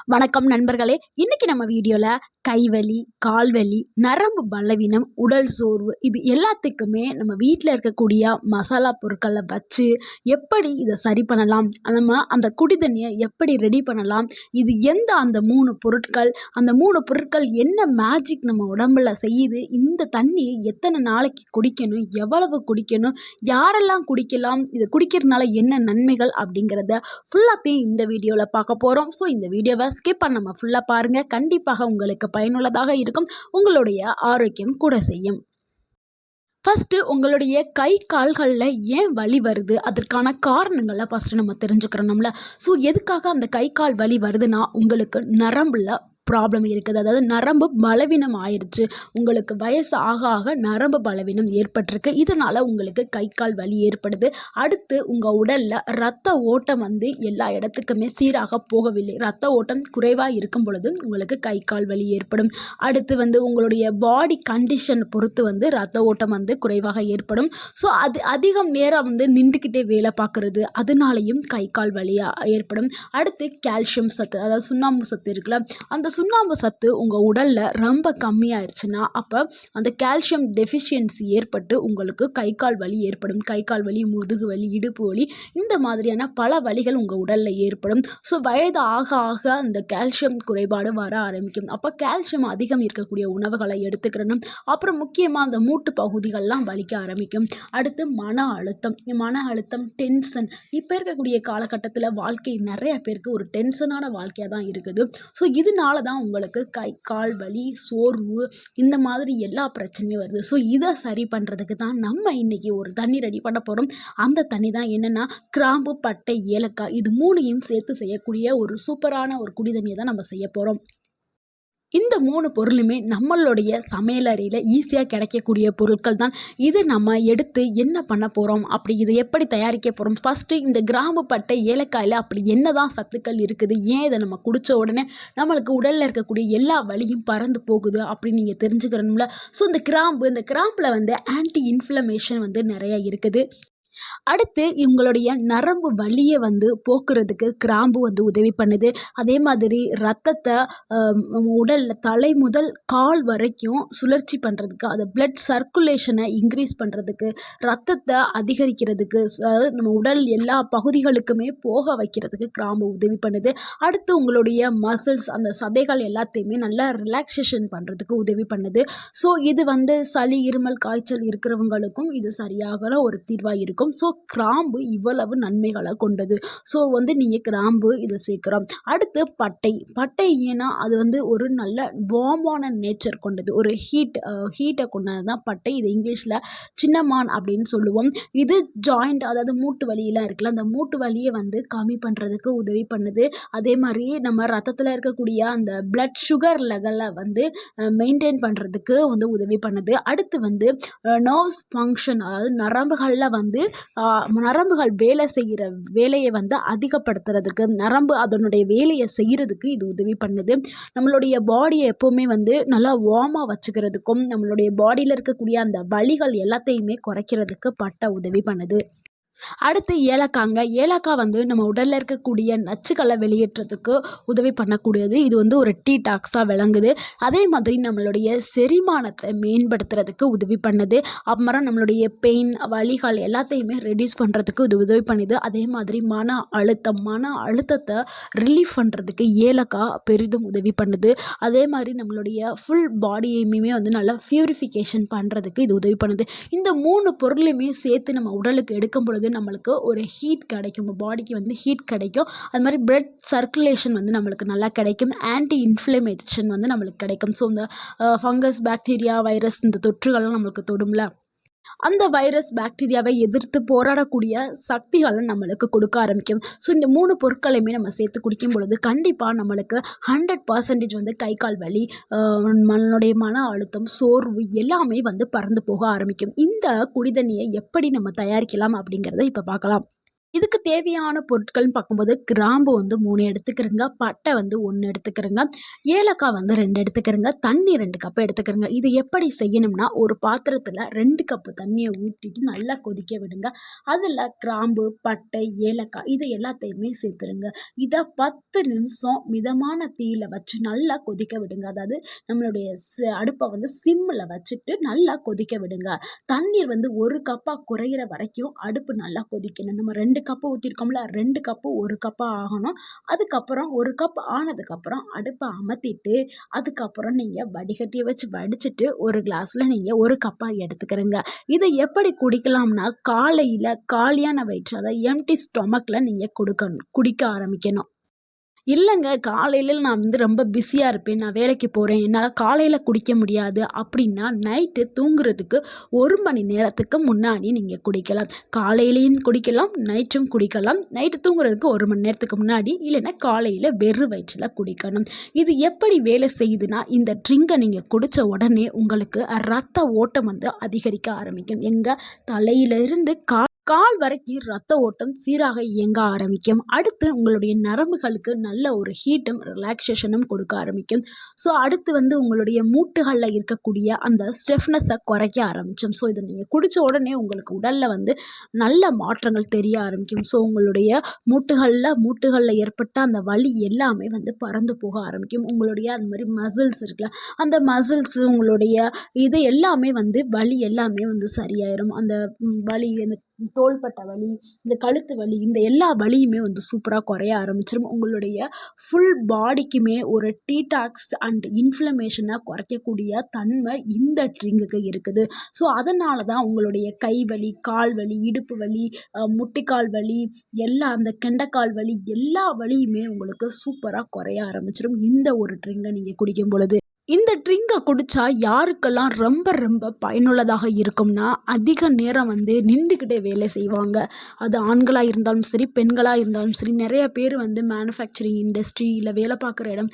வணக்கம் நண்பர்களே. இன்னைக்கு நம்ம வீடியோல கைவலி, கால்வலி, நரம்பு பலவீனம், உடல் சோர்வு இது எல்லாத்துக்குமே நம்ம வீட்டில் இருக்கக்கூடிய மசாலா பொருட்களை வச்சு எப்படி இதை சரி பண்ணலாம், நம்ம அந்த குடி தண்ணியை எப்படி ரெடி பண்ணலாம், இது அந்த மூணு பொருட்கள் என்ன மேஜிக் நம்ம உடம்புல செய்யுது, இந்த தண்ணியை எத்தனை நாளைக்கு குடிக்கணும், எவ்வளவு குடிக்கணும், யாரெல்லாம் குடிக்கலாம், இது குடிக்கிறதுனால என்ன நன்மைகள் அப்படிங்கிறத ஃபுல்லாத்தையும் இந்த வீடியோவில் பார்க்க போகிறோம். ஸோ இந்த வீடியோவை ஸ்கிப் பண்ணாமல் ஃபுல்லாக பாருங்கள். கண்டிப்பாக உங்களுக்கு பயனுள்ளதாக இருக்கும், உங்களுடைய ஆரோக்கியம் கூட செய்யும். ஃபஸ்ட்டு உங்களுடைய கை கால்களில் ஏன் வலி வருது, அதற்கான காரணங்களை ஃபஸ்ட்டு நம்ம தெரிஞ்சுக்கிறோம்ல. ஸோ எதுக்காக அந்த கை கால் வலி வருதுன்னா, உங்களுக்கு நரம்பில் ப்ராப்ளம் இருக்குது, அதாவது நரம்பு பலவீனம் ஆயிடுச்சு, உங்களுக்கு வயசு ஆக ஆக நரம்பு பலவீனம் ஏற்பட்டிருக்கு, இதனால் உங்களுக்கு கை கால் வலி ஏற்படுது. அடுத்து உங்கள் உடலில் ரத்த ஓட்டம் எல்லா இடத்துக்குமே சீராக போகவில்லை, ரத்த ஓட்டம் குறைவாக இருக்கும் பொழுது உங்களுக்கு கை கால் வலி ஏற்படும். அடுத்து உங்களுடைய பாடி கண்டிஷன் பொறுத்து ரத்த ஓட்டம் குறைவாக ஏற்படும். ஸோ அது அதிகம் நேரம் நின்றுக்கிட்டே வேலை பார்க்குறது, அதனாலையும் கை கால் வலியாக ஏற்படும். அடுத்து கால்சியம் சத்து, அதாவது சுண்ணாம்பு சத்து இருக்குல்ல, அந்த சுண்ணாம்பு சத்து உங்கள் உடலில் ரொம்ப கம்மியாயிருச்சுன்னா அப்போ அந்த கால்சியம் டெஃபிஷியன்சி ஏற்பட்டு உங்களுக்கு கை கால் வலி ஏற்படும். கை கால் வலி, முதுகு வலி, இடுப்பு வலி, இந்த மாதிரியான பல வலிகள் உங்கள் உடலில் ஏற்படும். ஸோ வயது ஆக ஆக அந்த கால்சியம் குறைபாடு வர ஆரம்பிக்கும். அப்போ கால்சியம் அதிகம் இருக்கக்கூடிய உணவுகளை எடுத்துக்கிறணும். அப்புறம் முக்கியமாக அந்த மூட்டு பகுதிகள்லாம் வலிக்க ஆரம்பிக்கும். அடுத்து மன அழுத்தம், டென்ஷன். இப்போ இருக்கக்கூடிய காலகட்டத்தில் வாழ்க்கை நிறைய பேருக்கு ஒரு டென்ஷனான வாழ்க்கையாக தான் இருக்குது. ஸோ இதனால தான் உங்களுக்கு கை கால் வலி, சோர்வு, இந்த மாதிரி எல்லா பிரச்சனையும் வருது. ஸோ இதை சரி பண்ணுறதுக்கு தான் நம்ம இன்றைக்கி ஒரு தண்ணி ரெடி பண்ண போகிறோம். அந்த தண்ணி தான் என்னென்னா கிராம்பு, பட்டை, ஏலக்காய், இது மூணையும் சேர்த்து செய்யக்கூடிய ஒரு சூப்பரான ஒரு குடி தண்ணியை தான் நம்ம செய்ய போகிறோம். இந்த 3 பொருளுமே நம்மளுடைய சமையலறையில் ஈஸியாக கிடைக்கக்கூடிய பொருட்கள் தான். இதை நம்ம எடுத்து என்ன பண்ண போகிறோம், அப்படி இதை எப்படி தயாரிக்க போகிறோம், ஃபஸ்ட்டு இந்த கிராம்பு, பட்டை, ஏலக்காயில் அப்படி என்ன தான் சத்துக்கள் இருக்குது, ஏன் இதை நம்ம குடித்த உடனே நம்மளுக்கு உடலில் இருக்கக்கூடிய எல்லா வலியும் பறந்து போகுது அப்படின்னு நீங்கள் தெரிஞ்சுக்கிறணும்ல. ஸோ இந்த கிராம்பில் ஆன்டி இன்ஃப்ளமேஷன் நிறைய இருக்குது. அடுத்து இவங்களுடைய நரம்பு வலியை போக்குறதுக்கு கிராம்பு உதவி பண்ணுது. அதே மாதிரி ரத்தத்தை உடலில் தலை முதல் கால் வரைக்கும் சுழற்சி பண்ணுறதுக்கு, அதை பிளட் சர்க்குலேஷனை இன்க்ரீஸ் பண்ணுறதுக்கு, ரத்தத்தை அதிகரிக்கிறதுக்கு, நம்ம உடல் எல்லா பகுதிகளுக்குமே போக வைக்கிறதுக்கு கிராம்பு உதவி பண்ணுது. அடுத்து உங்களுடைய மசில்ஸ், அந்த சதைகள் எல்லாத்தையுமே நல்லா ரிலாக்ஸேஷன் பண்ணுறதுக்கு உதவி பண்ணுது. ஸோ இது சளி, இருமல், காய்ச்சல் இருக்கிறவங்களுக்கும் இது சரியாக ஒரு தீர்வாக இருக்கும். ஸோ கிராம்பு இவ்வளவு நன்மைகளை கொண்டது. ஸோ நீங்கள் கிராம்பு இதை சேர்க்குறோம். அடுத்து பட்டை ஏன்னா அது ஒரு நல்ல வார்மான நேச்சர் கொண்டது, ஒரு ஹீட்டை கொண்டது தான் பட்டை. இது இங்கிலீஷில் சின்னமான் அப்படின்னு சொல்லுவோம். இது ஜாயிண்ட், அதாவது மூட்டு வலியெல்லாம் இருக்குல்ல, அந்த மூட்டு வலியை கம்மி பண்ணுறதுக்கு உதவி பண்ணுது. அதே மாதிரி நம்ம ரத்தத்தில் இருக்கக்கூடிய அந்த பிளட் சுகர் லெவலை மெயின்டைன் பண்ணுறதுக்கு உதவி பண்ணுது. அடுத்து நர்வ்ஸ் ஃபங்க்ஷன், அதாவது நரம்புகள் வேலை செய்கிற வேலையை அதிகப்படுத்துறதுக்கு, நரம்பு அதனுடைய வேலையை செய்கிறதுக்கு இது உதவி பண்ணுது. நம்மளுடைய பாடியை எப்போவுமே நல்லா வார்மாக வச்சுக்கிறதுக்கும், நம்மளுடைய பாடியில் இருக்கக்கூடிய அந்த வலிகள் எல்லாத்தையுமே குறைக்கிறதுக்கு பட்டை உதவி பண்ணுது. அடுத்து ஏலக்காய் நம்ம உடலில் இருக்கக்கூடிய நச்சுக்களை வெளியேற்றத்துக்கு உதவி பண்ணக்கூடியது. இது ஒரு டீ டாக்ஸாக விளங்குது. அதே மாதிரி நம்மளுடைய செரிமானத்தை மேம்படுத்துறதுக்கு உதவி பண்ணுது. அப்புறம் நம்மளுடைய பெயின், வலிகள் எல்லாத்தையுமே ரெடியூஸ் பண்ணுறதுக்கு இது உதவி பண்ணுது. அதே மாதிரி மன அழுத்தத்தை ரிலீஃப் பண்ணுறதுக்கு ஏலக்காய் பெரிதும் உதவி பண்ணுது. அதே மாதிரி நம்மளுடைய ஃபுல் பாடியுமே நல்லா பியூரிஃபிகேஷன் பண்ணுறதுக்கு இது உதவி பண்ணுது. இந்த 3 பொருளையுமே சேர்த்து நம்ம உடலுக்கு எடுக்கும் பொழுது நம்மளுக்கு ஒரு ஹீட் கிடைக்கும், பாடிக்கு ஹீட் கிடைக்கும். அது மாதிரி பிளட் சர்க்குலேஷன் நம்மளுக்கு நல்லா கிடைக்கும். ஆன்டி இன்ஃப்ளமேஷன் நம்மளுக்கு கிடைக்கும். ஸோ இந்த ஃபங்கஸ், பாக்டீரியா, வைரஸ், இந்த தொற்றுகள்லாம் நம்மளுக்கு தொடும்ல, அந்த வைரஸ் பாக்டீரியாவை எதிர்த்து போராடக்கூடிய சக்திகளை நம்மளுக்கு கொடுக்க ஆரம்பிக்கும். ஸோ இந்த 3 பொருட்களையுமே நம்ம சேர்த்து குடிக்கும் பொழுது கண்டிப்பாக நம்மளுக்கு 100% கை கால் வலி, நம்மளுடைய மன அழுத்தம், சோர்வு எல்லாமே பறந்து போக ஆரம்பிக்கும். இந்த குடிதண்ணியை எப்படி நம்ம தயாரிக்கலாம் அப்படிங்கிறத இப்போ பார்க்கலாம். இதுக்கு தேவையான பொருட்கள்னு பார்க்கும்போது கிராம்பு வந்து 3 எடுத்துக்கிறேங்க, பட்டை வந்து 1 எடுத்துக்கிறேங்க, ஏலக்காய் வந்து 2 எடுத்துக்கிறேங்க, தண்ணி 2 கப் எடுத்துக்கிறேங்க. இது எப்படி செய்யணும்னா, ஒரு பாத்திரத்தில் 2 கப்பு தண்ணியை ஊற்றிட்டு நல்லா கொதிக்க விடுங்க. அதில் கிராம்பு, பட்டை, ஏலக்காய் இது எல்லாத்தையுமே சேர்த்துருங்க. இதை 10 நிமிஷம் மிதமான தீயில வச்சு நல்லா கொதிக்க விடுங்க. அதாவது நம்மளுடைய அடுப்பை வந்து சிம்மில் வச்சுட்டு நல்லா கொதிக்க விடுங்க. தண்ணீர் வந்து 1 கப்பாக குறையிற வரைக்கும் அடுப்பு நல்லா கொதிக்கணும். நம்ம 2 கப்பு ஊற்றிருக்கோம்ல, 2 கப்பு 1 கப்பாக ஆகணும். அதுக்கப்புறம் 1 கப் ஆனதுக்கப்புறம் அடுப்பை அமர்த்திட்டு அதுக்கப்புறம் நீங்கள் வடிகட்டியை வச்சு வடிச்சிட்டு ஒரு கிளாஸில் நீங்கள் 1 கப்பாக எடுத்துக்கிறீங்க. இதை எப்படி குடிக்கலாம்னா, காலையில் காலியான வயிற்று, அதாவது எம்டி ஸ்டொமக்கில் நீங்கள் குடிக்க ஆரம்பிக்கணும். இல்லைங்க, காலையில் நான் வந்து ரொம்ப பிஸியாக இருப்பேன், நான் வேலைக்கு போகிறேன், என்னால் காலையில் குடிக்க முடியாது அப்படின்னா, நைட்டு தூங்குறதுக்கு 1 மணி நேரத்துக்கு முன்னாடி நீங்கள் குடிக்கலாம். காலையிலையும் குடிக்கலாம், நைட்டும் குடிக்கலாம். நைட்டு தூங்குறதுக்கு 1 மணி நேரத்துக்கு முன்னாடி, இல்லைன்னா காலையில் வெறும் வயிற்றில் குடிக்கணும். இது எப்படி வேலை செய்யுதுன்னா, இந்த ட்ரிங்கை நீங்கள் குடித்த உடனே உங்களுக்கு ரத்த ஓட்டம் வந்து அதிகரிக்க ஆரம்பிக்கும். எங்கள் தலையிலிருந்து கால் வரைக்கும் ரத்த ஓட்டம் சீராக இயங்க ஆரம்பிக்கும். அடுத்து உங்களுடைய நரம்புகளுக்கு நல்ல ஒரு ஹீட்டும் ரிலாக்ஸேஷனும் கொடுக்க ஆரம்பிக்கும். ஸோ அடுத்து வந்து உங்களுடைய மூட்டுகளில் இருக்கக்கூடிய அந்த ஸ்டெஃப்னஸை குறைக்க ஆரம்பிக்கும். ஸோ இதை நீங்கள் குடித்த உடனே உங்களுக்கு உடலில் வந்து நல்ல மாற்றங்கள் தெரிய ஆரம்பிக்கும். ஸோ உங்களுடைய மூட்டுகளில் ஏற்பட்ட அந்த வலி எல்லாமே வந்து பறந்து போக ஆரம்பிக்கும். உங்களுடைய அந்த மாதிரி மசில்ஸ் இருக்குல்ல, அந்த மசில்ஸு உங்களுடைய இது எல்லாமே வந்து வலி எல்லாமே வந்து சரியாயிரும். அந்த வலி, அந்த தோள்பட்டை வலி, இந்த கழுத்து வலி, இந்த எல்லா வலியுமே வந்து சூப்பராக குறைய ஆரம்பிச்சிடும். உங்களுடைய ஃபுல் பாடிக்குமே ஒரு டீடாக்ஸ் அண்ட் இன்ஃப்ளமேஷனை குறைக்கக்கூடிய தன்மை இந்த ட்ரிங்குக்கு இருக்குது. ஸோ அதனால தான் உங்களுடைய கை வலி, கால் வலி, இடுப்பு வலி, முட்டிக்கால் வலி, அந்த கெண்டைக்கால் வலி, எல்லா வலியுமே உங்களுக்கு சூப்பராக குறைய ஆரம்பிச்சிடும் இந்த ஒரு ட்ரிங்கை நீங்கள் குடிக்கும் பொழுது. இந்த ட்ரிங்கை குடித்தா யாருக்கெல்லாம் ரொம்ப ரொம்ப பயனுள்ளதாக இருக்கும்னா, அதிக நேரம் வந்து நின்றுக்கிட்டே வேலை செய்வாங்க. அது ஆண்களாக இருந்தாலும் சரி, பெண்களாக இருந்தாலும் சரி. நிறைய பேர் வந்து மேனுஃபேக்சரிங் இண்டஸ்ட்ரி இல்லை வேலை பார்க்குற இடம்,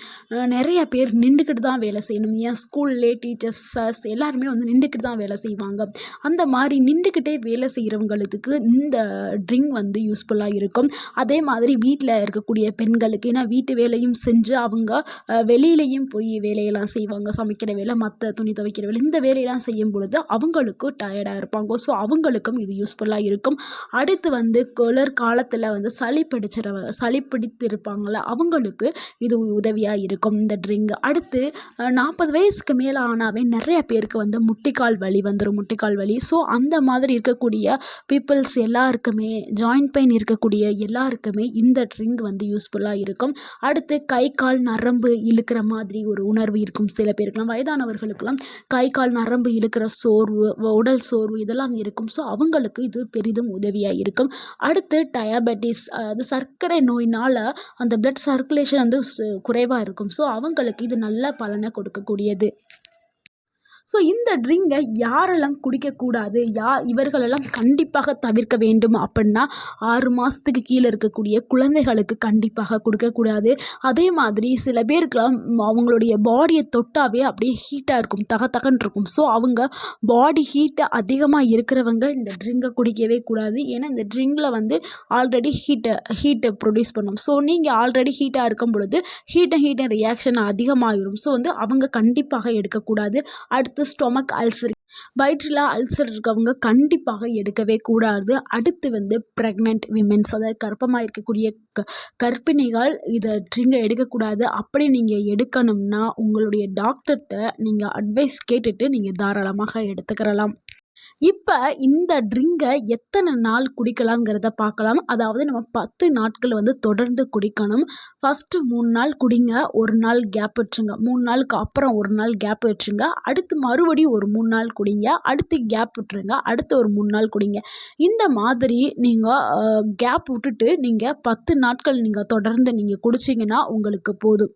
நிறைய பேர் நின்றுக்கிட்டு தான் வேலை செய்யணும். ஏன் ஸ்கூல்லே டீச்சர்ஸ், சர்ஸ் எல்லாருமே வந்து நின்றுக்கிட்டு தான் வேலை செய்வாங்க. அந்த மாதிரி நின்றுக்கிட்டே வேலை செய்கிறவங்களுக்கு இந்த ட்ரிங்க் வந்து யூஸ்ஃபுல்லாக இருக்கும். அதே மாதிரி வீட்டில் இருக்கக்கூடிய பெண்களுக்கு, ஏன்னா வீட்டு வேலையும் செஞ்சு அவங்க வெளியிலையும் போய் வேலையெல்லாம் செய்வாங்க, சமைக்கிற வேலை, மற்ற துணி துவைக்கிற வேலை, இந்த வேலையெல்லாம் செய்யும் பொழுது அவங்களுக்கும் டயர்டாக இருப்பாங்க. ஸோ அவங்களுக்கும் இது யூஸ்ஃபுல்லாக இருக்கும். அடுத்து வந்து குளிர் காலத்தில் வந்து சளி பிடித்திருப்பாங்கள, அவங்களுக்கு இது உதவியாக இருக்கும் இந்த ட்ரிங்க். அடுத்து 40 வயசுக்கு மேலே ஆனாவே நிறைய பேருக்கு வந்து முட்டிக்கால் வலி வந்துடும், முட்டிக்கால் வலி. ஸோ அந்த மாதிரி இருக்கக்கூடிய பீப்புள்ஸ் எல்லாருக்குமே, ஜாயிண்ட் பெயின் இருக்கக்கூடிய எல்லாருக்குமே இந்த ட்ரிங்க் வந்து யூஸ்ஃபுல்லாக இருக்கும். அடுத்து கை கால் நரம்பு இழுக்கிற மாதிரி ஒரு உணர்வு இருக்கும் சில பேருக்குலாம், வயதானவர்களுக்கெல்லாம் கை கால் நரம்பு இழுக்கிற சோர்வு, உடல் சோர்வு இதெல்லாம் இருக்கும். ஸோ அவங்களுக்கு இது பெரிதும் உதவியாக இருக்கும். அடுத்து டயபெட்டிஸ், அது சர்க்கரை நோயினால் அந்த பிளட் சர்க்குலேஷன் வந்து குறைவாக இருக்கும். ஸோ அவங்களுக்கு இது நல்ல பலனை கொடுக்கக்கூடியது. ஸோ இந்த ட்ரிங்கை யாரெல்லாம் குடிக்கக்கூடாது, இவர்களெல்லாம் கண்டிப்பாக தவிர்க்க வேண்டும் அப்படின்னா, 6 மாதத்துக்கு கீழே இருக்கக்கூடிய குழந்தைகளுக்கு கண்டிப்பாக கொடுக்கக்கூடாது. அதே மாதிரி சில பேருக்குலாம் அவங்களுடைய பாடியை தொட்டாவே அப்படியே ஹீட்டாக இருக்கும், தகன்னு இருக்கும். ஸோ அவங்க பாடி ஹீட்டு அதிகமாக இருக்கிறவங்க இந்த ட்ரிங்கை குடிக்கவே கூடாது. ஏன்னா இந்த ட்ரிங்கில் வந்து ஆல்ரெடி ஹீட்டை ப்ரொடியூஸ் பண்ணும். ஸோ நீங்கள் ஆல்ரெடி ஹீட்டாக இருக்கும் பொழுது ஹீட்டை ரியாக்ஷன் அதிகமாகிடும். ஸோ வந்து அவங்க கண்டிப்பாக எடுக்கக்கூடாது. அடுத்து ஸ்டொமக் அல்சர், வயிற்றில் அல்சர் இருக்கவங்க கண்டிப்பாக எடுக்கவே கூடாது. அடுத்து வந்து ப்ரெக்னென்ட் விமென்ஸ், அதாவது கர்ப்பமாக இருக்கக்கூடிய கர்ப்பிணிகள் இதை ட்ரிங்கை எடுக்கக்கூடாது. அப்படி நீங்கள் எடுக்கணும்னா உங்களுடைய டாக்டர்கிட்ட நீங்கள் அட்வைஸ் கேட்டுட்டு நீங்கள் தாராளமாக எடுத்துக்கிறலாம். இப்போ இந்த ட்ரிங்கை எத்தனை நாள் குடிக்கலாங்கிறத பார்க்கலாம். அதாவது நம்ம 10 நாட்கள் வந்து தொடர்ந்து குடிக்கணும். ஃபஸ்ட்டு 3 நாள் குடிங்க, 1 நாள் கேப் விட்டுருங்க. 3 நாளுக்கு அப்புறம் 1 நாள் கேப் விட்டுருங்க. அடுத்து மறுபடியும் ஒரு 3 நாள் குடிங்க, அடுத்து கேப் விட்டுருங்க, அடுத்து ஒரு 3 நாள் குடிங்க. இந்த மாதிரி நீங்கள் கேப் விட்டுட்டு நீங்கள் 10 நாட்கள் நீங்கள் தொடர்ந்து நீங்கள் குடிச்சிங்கன்னா உங்களுக்கு போதும்.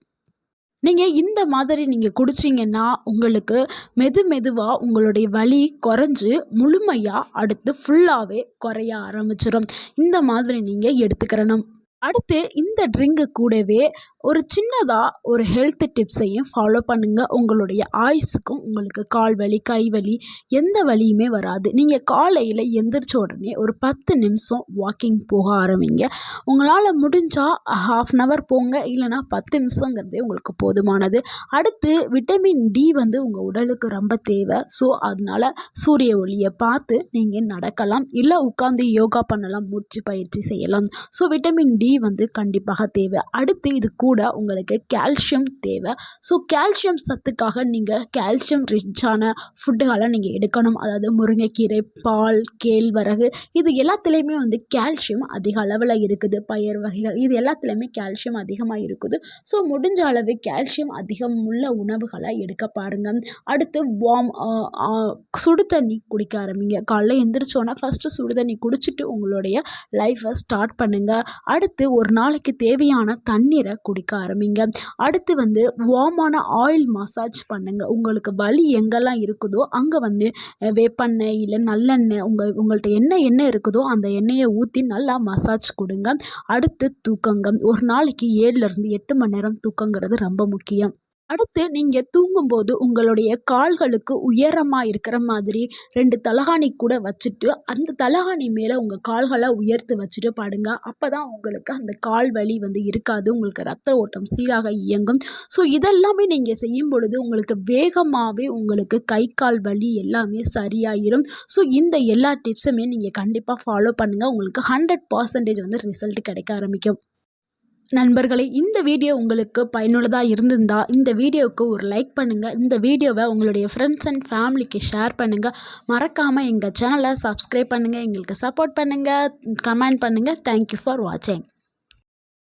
நீங்கள் இந்த மாதிரி நீங்கள் குடிச்சிங்கன்னா உங்களுக்கு மெதுவாக உங்களுடைய வலி குறைஞ்சி முழுமையாக அடுத்து ஃபுல்லாகவே குறைய ஆரம்பிச்சிடும். இந்த மாதிரி நீங்கள் எடுத்துக்கிறணும். அடுத்து இந்த ட்ரிங்கு கூடவே ஒரு சின்னதாக ஒரு ஹெல்த் டிப்ஸையும் ஃபாலோ பண்ணுங்கள். உங்களுடைய ஆயுசுக்கும் உங்களுக்கு கால் வலி, கை வலி எந்த வலியுமே வராது. நீங்கள் காலையில் எந்திரிச்ச உடனே ஒரு 10 நிமிஷம் வாக்கிங் போக ஆரம்பிங்க. உங்களால் முடிஞ்சால் ½ அன் ஹவர் போங்க, இல்லைனா 10 நிமிஷங்கிறதே உங்களுக்கு போதுமானது. அடுத்து விட்டமின் டி வந்து உங்கள் உடலுக்கு ரொம்ப தேவை. ஸோ அதனால் சூரிய ஒளியை பார்த்து நீங்கள் நடக்கலாம், இல்லை உட்காந்து யோகா பண்ணலாம், மூச்சு பயிற்சி செய்யலாம். ஸோ விட்டமின் டி வந்து கண்டிப்பாக தேவை. அடுத்து இது கூட உங்களுக்கு கால்சியம் தேவை. ஸோ கால்சியம் சத்துக்காக நீங்கள் கால்சியம் ரிச்சான ஃபுட்டுகளை நீங்கள் எடுக்கணும். அதாவது முருங்கைக்கீரை, பால், கேழ்வரகு இது எல்லாத்துலேயுமே வந்து கால்சியம் அதிக அளவில் இருக்குது. பயறு வகைகள் இது எல்லாத்துலேயுமே கால்சியம் அதிகமாக இருக்குது. ஸோ முடிஞ்ச அளவு கால்சியம் அதிகம் உள்ள உணவுகளை எடுக்க பாருங்கள். அடுத்து சுடு தண்ணி குடிக்க ஆரம்பிங்க. காலைல எந்திரிச்சோன்னா ஃபஸ்ட்டு சுடு தண்ணி குடிச்சிட்டு உங்களுடைய லைஃப்பை ஸ்டார்ட் பண்ணுங்கள். அடுத்து ஒரு நாளைக்கு தேவையான தண்ணீரை குடிக்க ஆரம்பிங்க. அடுத்து வந்து வார்மான ஆயில் மசாஜ் பண்ணுங்கள். உங்களுக்கு வலி எங்கெல்லாம் இருக்குதோ அங்கே வந்து வேப்பெண்ணெய் இல்லை நல்லெண்ணெய் உங்கள்கிட்ட என்ன எண்ணெய் இருக்குதோ அந்த எண்ணெயை ஊற்றி நல்லா மசாஜ் கொடுங்க. அடுத்து தூக்கங்க. ஒரு நாளைக்கு 7லேருந்து 8 மணி நேரம் தூக்கங்கிறது ரொம்ப முக்கியம். அடுத்து நீங்கள் தூங்கும்போது உங்களுடைய கால்களுக்கு உயரமாக இருக்கிற மாதிரி 2 தலகாணி கூட வச்சுட்டு அந்த தலகாணி மேலே உங்கள் கால்களை உயர்த்து வச்சுட்டு படுங்க. அப்போ தான் உங்களுக்கு அந்த கால் வலி வந்து இருக்காது. உங்களுக்கு ரத்த ஓட்டம் சீராக இயங்கும். ஸோ இதெல்லாமே நீங்கள் செய்யும் பொழுது உங்களுக்கு வேகமாகவே உங்களுக்கு கை கால் வலி எல்லாமே சரியாயிரும். ஸோ இந்த எல்லா டிப்ஸுமே நீங்கள் கண்டிப்பாக ஃபாலோ பண்ணுங்கள். உங்களுக்கு 100% வந்து ரிசல்ட் கிடைக்க ஆரம்பிக்கும். நண்பர்களே, இந்த வீடியோ உங்களுக்கு பயனுள்ளதாக இருந்திருந்தா இந்த வீடியோவுக்கு ஒரு லைக் பண்ணுங்கள். இந்த வீடியோவை உங்களுடைய ஃப்ரெண்ட்ஸ் அண்ட் ஃபேமிலிக்கு ஷேர் பண்ணுங்கள். மறக்காமல் எங்கள் சேனலை சப்ஸ்கிரைப் பண்ணுங்கள். எங்களுக்கு சப்போர்ட் பண்ணுங்கள், கமெண்ட் பண்ணுங்கள். தேங்க்யூ ஃபார் வாட்சிங்.